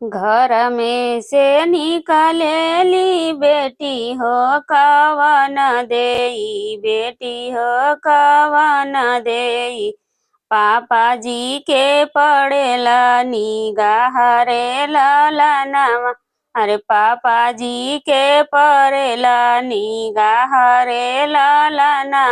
घर में से निकलेली बेटी हो कवन देई, बेटी हो कवन देई। पापा जी के पड़ेला निगाह रे ललनवा, अरे पापा जी के पड़ेला निगाह रे ललना।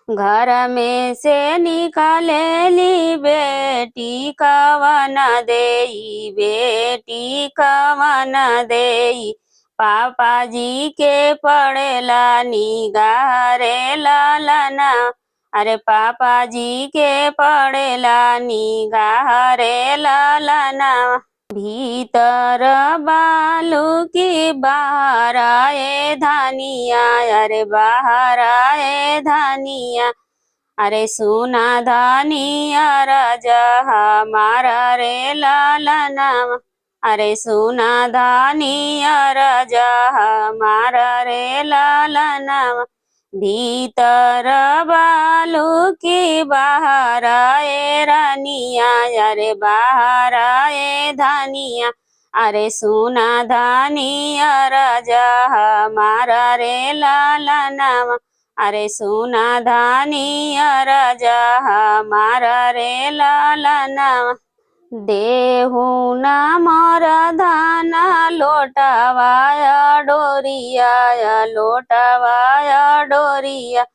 घर में से निकलेली बेटी कवन देई, बेटी कवन देई। पापा जी के पड़ेला निगाह रे ललना, अरे पापा जी के पड़ेला निगाह रे ललना। भीतर बालू की बाहर आए धनिया, अरे बाहर आए धनिया। अरे सुना धनिया राजा हमारा रे ललना, अरे सुना धनिया राजा हमारा रे ललना। भीतर बालू की बाहर आए रानिया, अरे बाहर आए धनिया। अरे सुना धनिया राजा हमारा रे ललना, अरे सुना धनिया राजा हमारा रे ललना। देहु न मोर धाना लोटवाया डोरिया, लोटवाया डोरिया।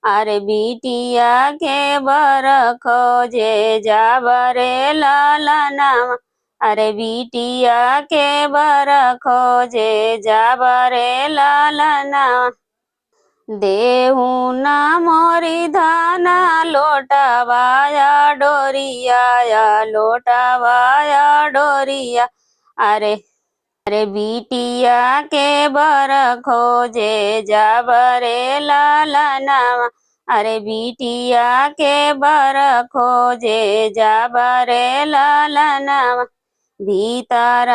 अरे बिटिया के बर खोजे जाबरे ललना, अरे बिटिया के बर खोजे जाबरे ललना। देहु न मोरी धाना लोटवाया डोरिया, लोटवाया डोरिया। अरे अरे बिटिया के बर खोजे जाबरे ललना, अरे बिटिया के बर खोजे जाबरे ललना। भीतर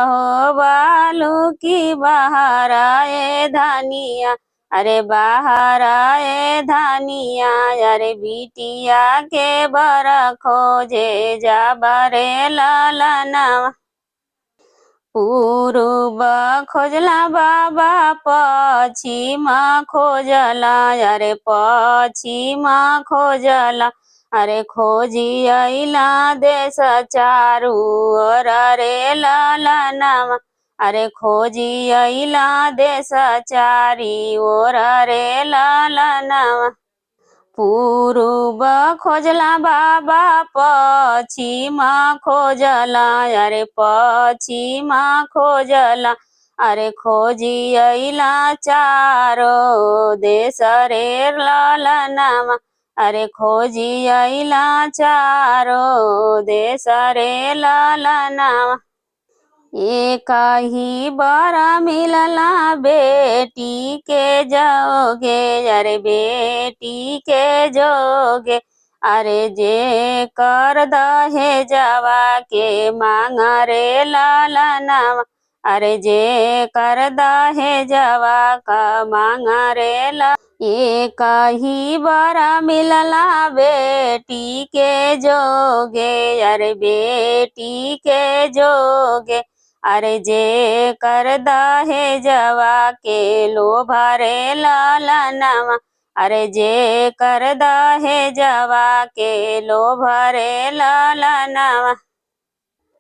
हो बालू की बाहर आए धनिया, अरे बाहर आए धनिया। अरे बिटिया के बर खोजे जाबरे ललना। पूर्व खोजला बाबा पश्चिम खोजला, अरे पश्चिम खोजला। अरे खोजी अइला देश चारू ओर रे ललना, अरे खोजी अइला देश चारी ओर रे ललना। पूर्व खोजला बाबा पश्चिम खोजला, अरे पश्चिम खोजला। अरे खोजी अइला चारो देश रे ललना, अरे खोजी अइला चारो देश रे ललना। एक ही बर मिलला बेटी के जोगे, अरे बेटी के जोगे। अरे जे कर दहेजवा के मांग रे ललना, अरे जे कर दहेजवा का मांग रे ललना। एक ही बर मिलला बेटी के जोगे, अरे बेटी के जोगे। अरे जे कर दहेजवा के लोभ रे ललना, अरे जे कर दहेजवा के लोभ रे ललना।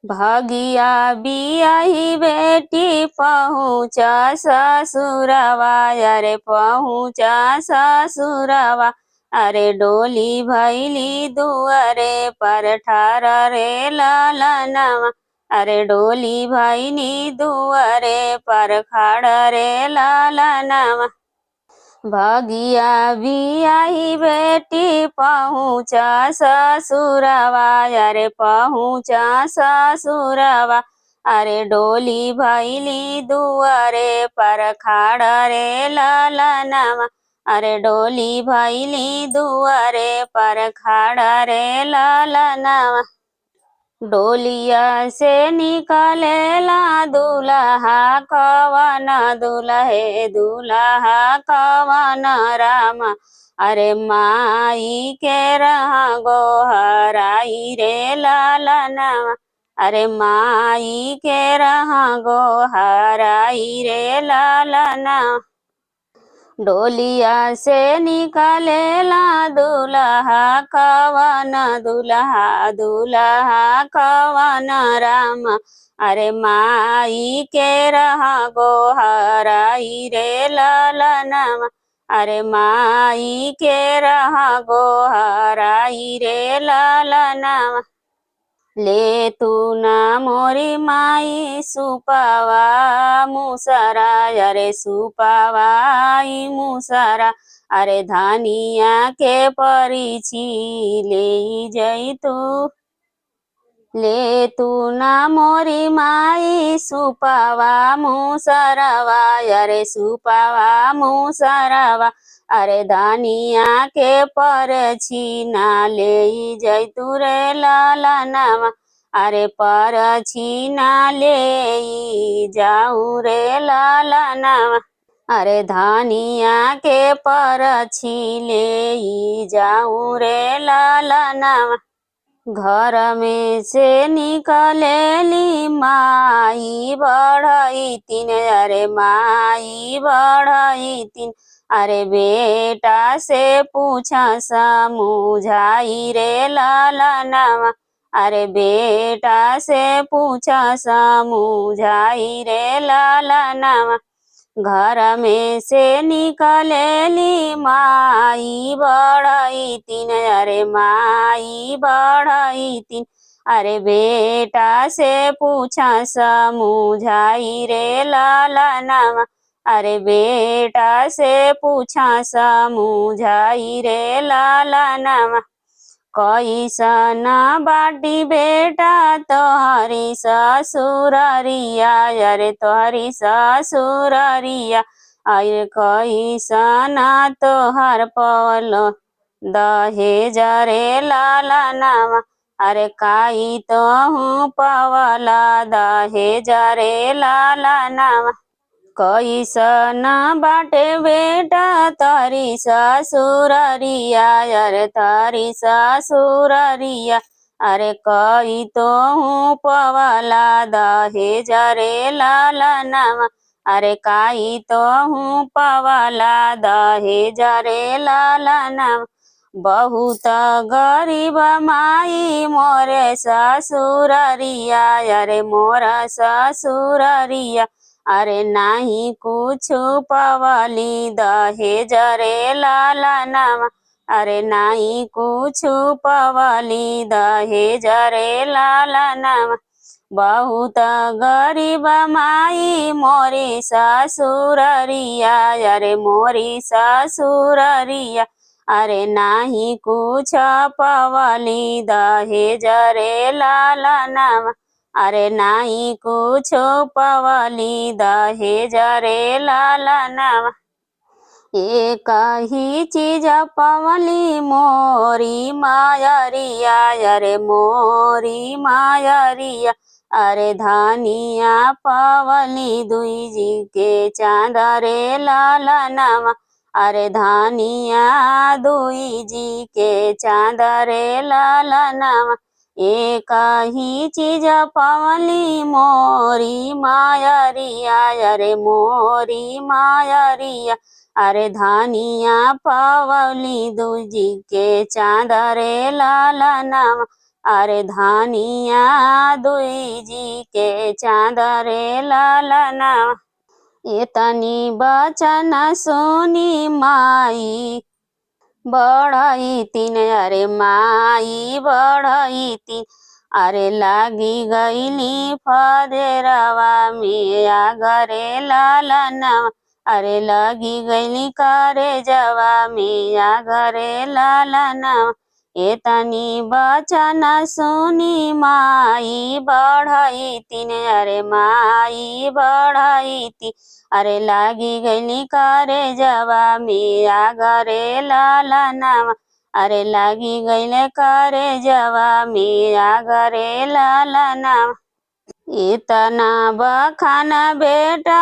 भगिया बियाही बेटी पहुँच ससुरवा, अरे पहुँच ससुरवा। अरे डोली भैली दुअरे पर ठार रे ललना, अरे डोली भैनी दुअरे पर खाड़ रे ललना। भगिया बियाही बेटी पहुँच ससुरवा, अरे पहुँच ससुरवा। अरे डोली भैली दुअरे पर खाड़ रे ललना, अरे डोली भैली दुअरे पर खाड़ रे ललना। डोलिया से निकलेला दूल्हा कवन दूल्हे, दूल्हा कवन रामा। अरे माई के रहा गोहराई रे ललना, अरे माई के रहा गोहराई रे लालना। डोलिया से निकलेला दूल्हा कवन दूल्हा दूल्हा कवन राम। अरे माई के रहा गोहराई रे लालना। अरे माई के रहा गोहराई रे लालना। ले तू ना मोरी माई सुपावा मुसरा। अरे सुपावाई मुसरा। अरे धानिया के परिची ले जई तू। ले तू ना मोरी माई सुपावा मुसरवा। अरे सुपावा मुसरवा। अरे धानिया के परछी ना ले जई तू रे लालनवा। अरे परछी ना ले जाऊ रे लालनवा। अरे धानिया के परछी ले जाऊ रे लालनवा। घर में से निकलेली माई बढ़ईतिन। अरे माई बढ़ईतिन। अरे बेटा से पूछा समझाई रे लालनवा। अरे बेटा से पूछा समझाई रे लालनवा। घर में से निकलेली माई बढ़ईतिन। अरे माई बढ़ईतिन। अरे बेटा से पूछा समझाई रे लालनवा। अरे बेटा से पूछा समझाई रे लालनवा। कैसन बाटी बेटा तोहरी ससुररिया। अरे तोहरी ससुररिया। अरे कैसन तोहर पवलो दहेज रे लालनवा। अरे काई तोहू पवला दहेज रे लालनवा। कैसन बाटे बेटा तोहरी ससुररिया। अरे तोहरी ससुररिया। अरे कई तोहू पवला दहेज रे लालनवा। अरे काई तोहू पवला दहेज रे लालनवा। बहुत गरीब माई मोरे ससुररिया। अरे मोर ससुररिया। अरे नाही कुछ पवली दहेज रे लालनवा। अरे नाही कुछ पवली दहेज रे लालनवा। बहुत गरीब माई मोरी ससुररिया। अरे मोरी ससुररिया। अरे नाही कुछ पवली दहेज रे लालनवा। अरे नाही कुछ पवली दहेज रे लालनवा। एक ही चीज पवली मोरी मायरिया। अरे मोरी मायरिया। अरे धानिया पवली दुई जी के चाँद रे लालनवा। अरे धानिया दुई जी के चाँद रे लालनवा। एक ही चीज पवली मोरी मायरिया। अरे मोरी मायरिया। अरे धानिया पवली दूजी के चाँद रे लालनवा। अरे धानिया दुई जी के चाँद रे लालनवा। एतनी बचन सुनी माई बढ़ईतिन। अरे माई बढ़ईतिन। अरे लागी गईली फदेरवा में आगरे लालनवा। अरे लगी गईली करे जवा में आगरे लालनवा। एतनी बचन सुनी माई बढ़ईतिन। अरे माई बढ़ईतिन। अरे लागी गईली करे जवा में आगरे लालनवा। अरे लागी गईले करे जवा में आगरे लालनवा। इतना बखान बेटा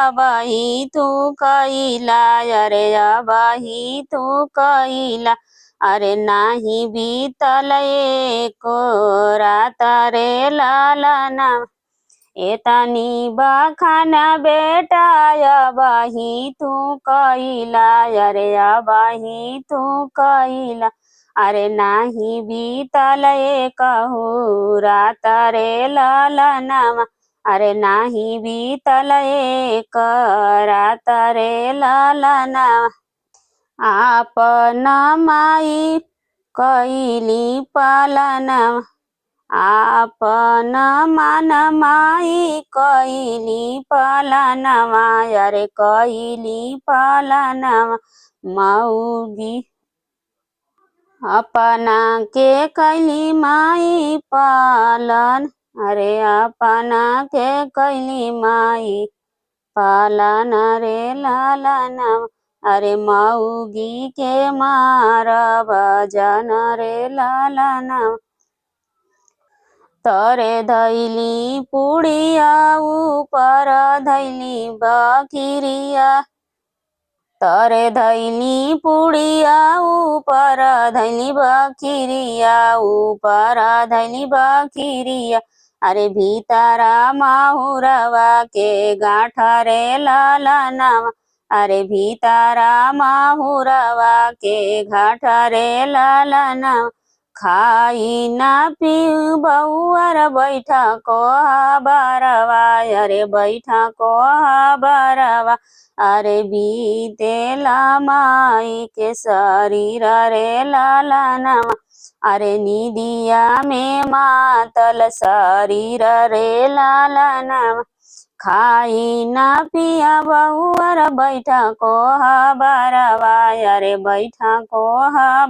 अबही तू कइला। अरे अबही तू कइला। अरे नाही बीतल एको रात रे लालना एतानी बखाना बेटा अबही तू कइला अरे अबही तू कइला अरे नाही बीतल एकहु रात रे ललनामा अरे नाही बीतल एक रात रे ललनामा आपन माई कइली पालना आपन मान माई कइली पालनवा अरे कइली पालनवा मौगी अपना के कैली माई पालन अरे अपना के कैली माई पालन रे लालना अरे मौगी के मारब जन रे लालना तरे धैली पुड़िया ऊपर धैली बखिरिया तरे धैली पुड़िया ऊपर धैली बखिरिया ऊपर धैली बखिरिया अरे भीतरा माहुरवा के गाँठ रे ललनवा अरे भीतरा माहुरवा के गाँठ रे ललनवा खाई ना पीऊ बउअर बैठा को बरवा अरे बैठा को बरवा अरे बीतेला माई के शरीर रे लालनवा अरे निदिया में मातल शरीर रे लालनवा खाई ना पिया बउअर बैठा को बरवा अरे बैठा को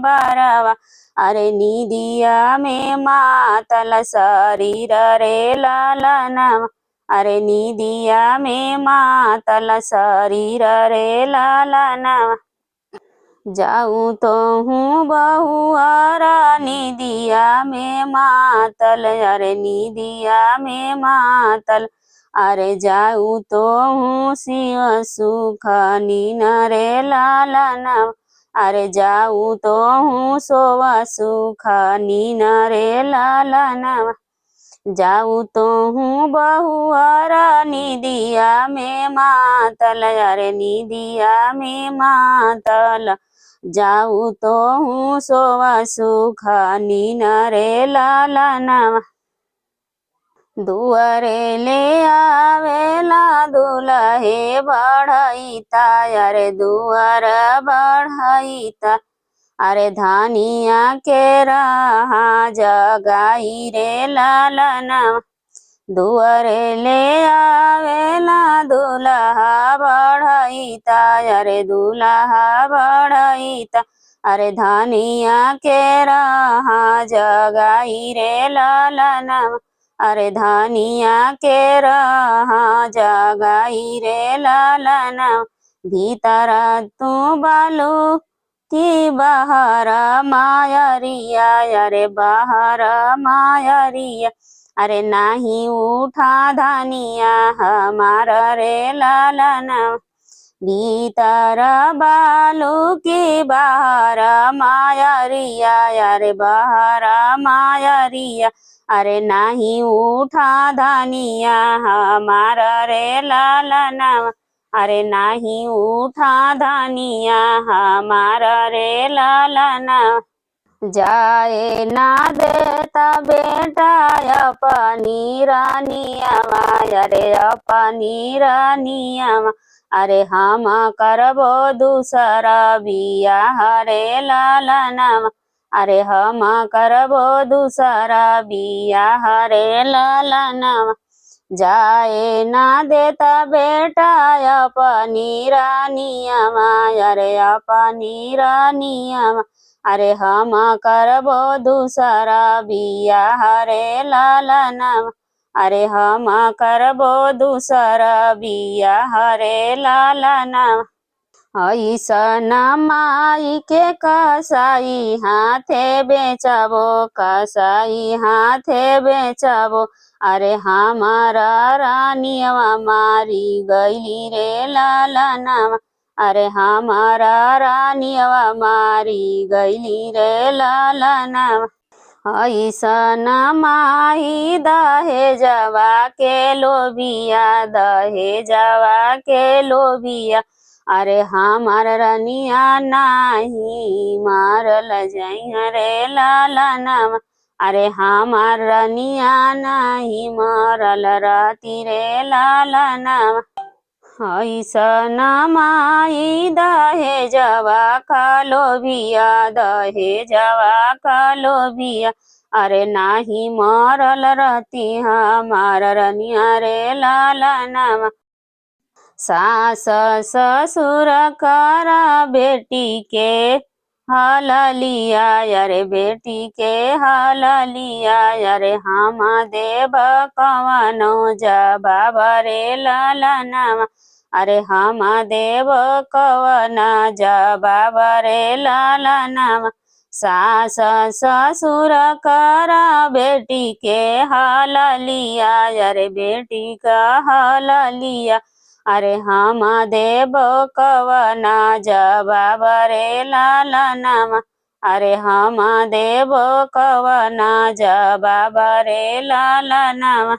बरवा अरे निदिया में मातल शरीर रे लालनवा अरे निदिया में मातल शरीर रे लालनवा जाऊँ तो हूँ बहुआरा निदिया में मातल अरे निदिया में मातल अरे जाऊँ तो हूँ शिव सुख नीन रे लालनवा अरे जाऊँ तो हूँ सोव सुख नीन रे लालनवा जाऊँ तो हूँ बहुआरा निदिया में मातल अरे निदिया में मातल जाऊँ तो हूँ सोव सुख नीन रे लालनवा दुआरे ले आवेला दुलहे बढ़ैता अरे दुआर बढ़ैता अरे धानिया के रहा जगाई रे लालनवा दुआरे ले आवेला दुल्हा बढ़ैता अरे दुल्हा बढ़ैता अरे धानिया के रहा जगाई रे लालनवा अरे धानिया के रहा जगाई रे लालनवा भीतर तू बालू कि बाहर मायरिया अरे बाहर मायरिया अरे नाही उठा धानिया हमार रे लालनवा भीतर बालू की बाहर मायरिया अरे बाहर मायरिया अरे नाही उठा धानिया हमार रे लालनवा अरे नाही उठा धानिया हमार रे लालनवा जाए ना देता बेटा अपनी रानियावा अरे अपनी रानियावा अरे हम करबो दूसरा बियाह रे लालनवा अरे हम करबो दूसरा बियाह रे लालनवा जाए ना देता बेटा अपनी रानियावा अरे अपनी रानियावा अरे हम करबो दूसरा बियाह रे लालनवा अरे हम करबो दूसरा बियाह रे लालनवा ऐसन माई के कसाई हाथे बेचबो कसाई हाथे बेचबो अरे हमारा रानियवा मारी गईली रे लालनवा अरे हमारा रानियवा मारी गईली रे लालनवा। ऐसन माही दहेजवा के लोबिया दहेजवा के लोबिया। अरे हमार रनिया नाही मारल जइहा रे लालनवा। अरे हमार रनिया नाही मारल रहती रे लालनवा। ऐसन माई दहेजवा का लोबिया दहेजवा का लोबिया। अरे नाही मरल रहती हमार रनिया रे लालनवा। सास ससुर करा बेटी के हललिया। अरे बेटी के हललिया। अरे हम देव कवनो जवाब रे लालनवा। अरे हम देव कवन जवाब रे लालनवा। सास ससुर करा बेटी के हललिया। अरे बेटी का हललिया। अरे हम देव कवन जवाब रे लालनवा। अरे हम देव कवन जवाब रे लालनवा।